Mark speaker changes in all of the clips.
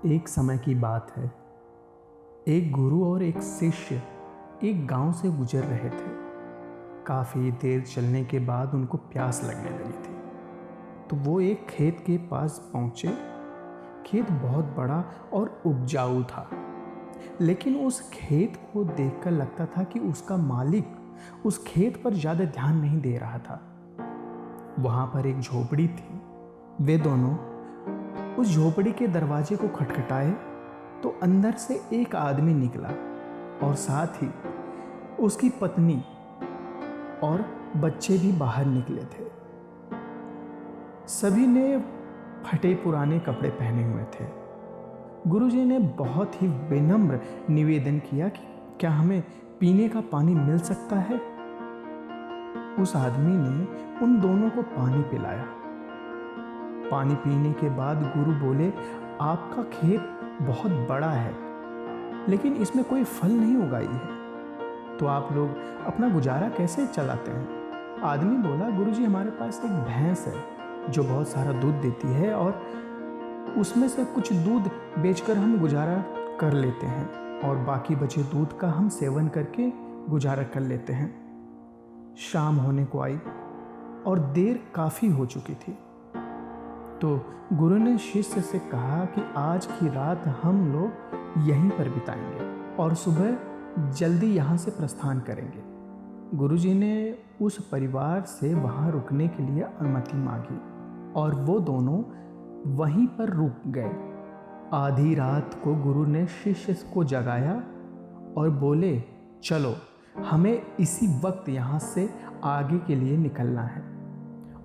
Speaker 1: एक समय की बात है। एक गुरु और एक शिष्य एक गांव से गुजर रहे थे। काफ़ी देर चलने के बाद उनको प्यास लगने लगी थी, तो वो एक खेत के पास पहुंचे। खेत बहुत बड़ा और उपजाऊ था, लेकिन उस खेत को देखकर लगता था कि उसका मालिक उस खेत पर ज़्यादा ध्यान नहीं दे रहा था। वहाँ पर एक झोपड़ी थी। वे दोनों उस झोपड़ी के दरवाजे को खटखटाए तो अंदर से एक आदमी निकला और साथ ही उसकी पत्नी और बच्चे भी बाहर निकले थे। सभी ने फटे पुराने कपड़े पहने हुए थे। गुरुजी ने बहुत ही विनम्र निवेदन किया कि क्या हमें पीने का पानी मिल सकता है। उस आदमी ने उन दोनों को पानी पिलाया। पानी पीने के बाद गुरु बोले, आपका खेत बहुत बड़ा है, लेकिन इसमें कोई फल नहीं उगाई है, तो आप लोग अपना गुजारा कैसे चलाते हैं। आदमी बोला, गुरुजी हमारे पास एक भैंस है जो बहुत सारा दूध देती है और उसमें से कुछ दूध बेचकर हम गुजारा कर लेते हैं और बाकी बचे दूध का हम सेवन करके गुजारा कर लेते हैं। शाम होने को आई और देर काफ़ी हो चुकी थी, तो गुरु ने शिष्य से कहा कि आज की रात हम लोग यहीं पर बिताएंगे और सुबह जल्दी यहाँ से प्रस्थान करेंगे। गुरुजी ने उस परिवार से वहाँ रुकने के लिए अनुमति मांगी और वो दोनों वहीं पर रुक गए। आधी रात को गुरु ने शिष्य को जगाया और बोले, चलो हमें इसी वक्त यहाँ से आगे के लिए निकलना है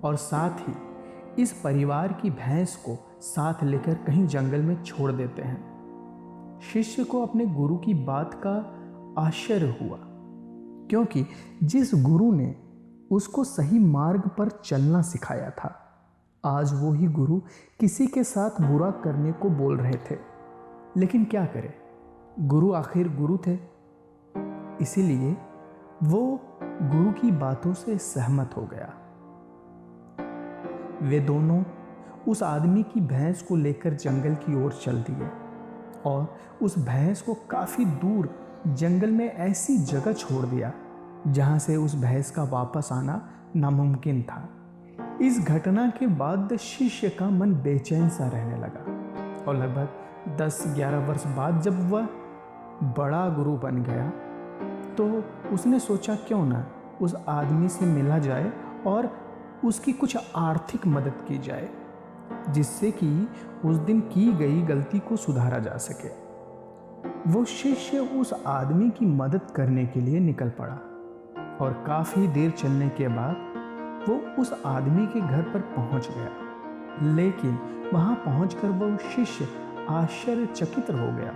Speaker 1: और साथ ही इस परिवार की भैंस को साथ लेकर कहीं जंगल में छोड़ देते हैं। शिष्य को अपने गुरु की बात का आश्चर्य हुआ, क्योंकि जिस गुरु ने उसको सही मार्ग पर चलना सिखाया था, आज वो ही गुरु किसी के साथ बुरा करने को बोल रहे थे। लेकिन क्या करे, गुरु आखिर गुरु थे, इसीलिए वो गुरु की बातों से सहमत हो गया। वे दोनों उस आदमी की भैंस को लेकर जंगल की ओर चल दिए और उस भैंस को काफ़ी दूर जंगल में ऐसी जगह छोड़ दिया जहां से उस भैंस का वापस आना नामुमकिन था। इस घटना के बाद शिष्य का मन बेचैन सा रहने लगा और लगभग 10-11 वर्ष बाद जब वह बड़ा गुरु बन गया, तो उसने सोचा क्यों ना उस आदमी से मिला जाए और उसकी कुछ आर्थिक मदद की जाए, जिससे कि उस दिन की गई गलती को सुधारा जा सके। वो शिष्य उस आदमी की मदद करने के लिए निकल पड़ा और काफ़ी देर चलने के बाद वो उस आदमी के घर पर पहुंच गया। लेकिन वहां पहुंचकर वो शिष्य आश्चर्यचकित हो गया।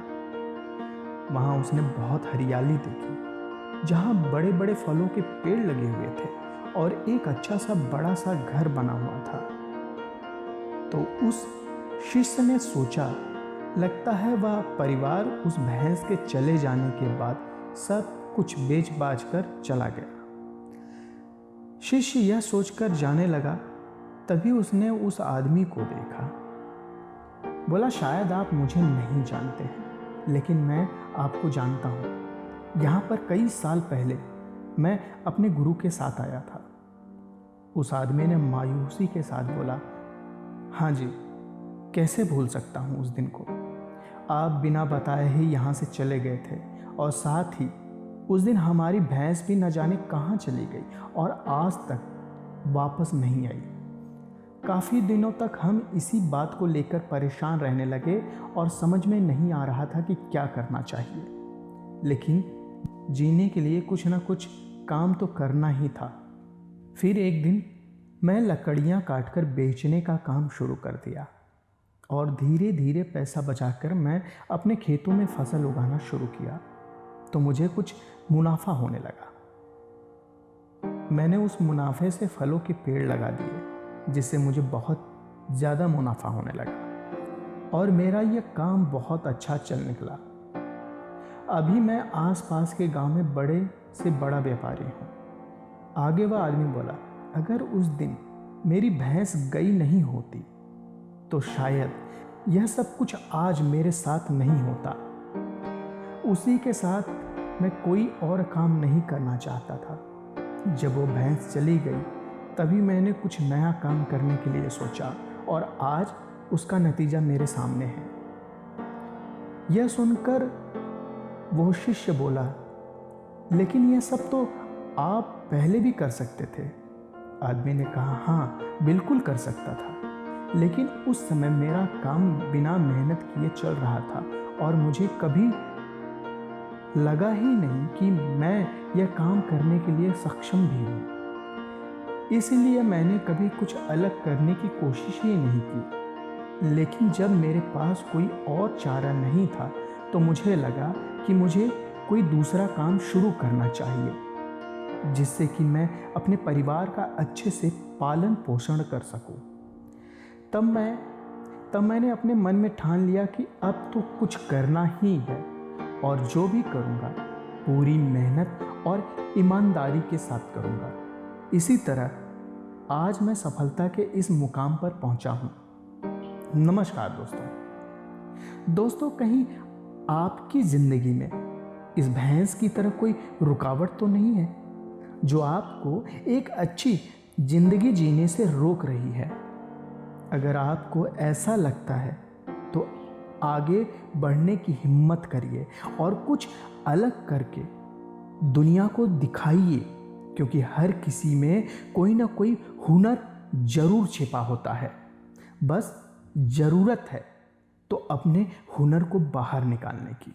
Speaker 1: वहां उसने बहुत हरियाली देखी, जहां बड़े बड़े फलों के पेड़ लगे हुए थे और एक अच्छा सा बड़ा सा घर बना हुआ था। तो उस शिष्य ने सोचा, लगता है वह परिवार उस भैंस के चले जाने के बाद सब कुछ बेच बाच कर चला गया। शिष्य यह सोचकर जाने लगा, तभी उसने उस आदमी को देखा। बोला, शायद आप मुझे नहीं जानते हैं, लेकिन मैं आपको जानता हूँ। यहाँ पर कई साल पहले मैं अपने गुरु के साथ आया था। उस आदमी ने मायूसी के साथ बोला, हाँ जी, कैसे भूल सकता हूँ उस दिन को। आप बिना बताए ही यहाँ से चले गए थे और साथ ही उस दिन हमारी भैंस भी न जाने कहाँ चली गई और आज तक वापस नहीं आई। काफ़ी दिनों तक हम इसी बात को लेकर परेशान रहने लगे और समझ में नहीं आ रहा था कि क्या करना चाहिए, लेकिन जीने के लिए कुछ ना कुछ काम तो करना ही था। फिर एक दिन मैं लकड़ियाँ काटकर बेचने का काम शुरू कर दिया और धीरे धीरे पैसा बचाकर मैं अपने खेतों में फसल उगाना शुरू किया, तो मुझे कुछ मुनाफा होने लगा। मैंने उस मुनाफे से फलों के पेड़ लगा दिए, जिससे मुझे बहुत ज़्यादा मुनाफा होने लगा और मेरा यह काम बहुत अच्छा चल निकला। अभी मैं आसपास के गांव में बड़े से बड़ा व्यापारी हूँ। आगे वह आदमी बोला, अगर उस दिन मेरी भैंस गई नहीं होती तो शायद यह सब कुछ आज मेरे साथ नहीं होता। उसी के साथ मैं कोई और काम नहीं करना चाहता था। जब वो भैंस चली गई तभी मैंने कुछ नया काम करने के लिए सोचा और आज उसका नतीजा मेरे सामने है। यह सुनकर वो शिष्य बोला, लेकिन यह सब तो आप पहले भी कर सकते थे। आदमी ने कहा, हाँ बिल्कुल कर सकता था, लेकिन उस समय मेरा काम बिना मेहनत किए चल रहा था और मुझे कभी लगा ही नहीं कि मैं यह काम करने के लिए सक्षम भी हूँ। इसलिए मैंने कभी कुछ अलग करने की कोशिश ही नहीं की। लेकिन जब मेरे पास कोई और चारा नहीं था तो मुझे लगा कि मुझे कोई दूसरा काम शुरू करना चाहिए, जिससे कि मैं अपने परिवार का अच्छे से पालन पोषण कर सकूं। तब मैंने अपने मन में ठान लिया कि अब तो कुछ करना ही है और जो भी करूँगा पूरी मेहनत और ईमानदारी के साथ करूँगा। इसी तरह आज मैं सफलता के इस मुकाम पर पहुँचा हूँ। नमस्कार दोस्तों, कहीं आपकी ज़िंदगी में इस भैंस की तरह कोई रुकावट तो नहीं है जो आपको एक अच्छी ज़िंदगी जीने से रोक रही है? अगर आपको ऐसा लगता है तो आगे बढ़ने की हिम्मत करिए और कुछ अलग करके दुनिया को दिखाइए, क्योंकि हर किसी में कोई ना कोई हुनर जरूर छिपा होता है। बस ज़रूरत है तो अपने हुनर को बाहर निकालने की।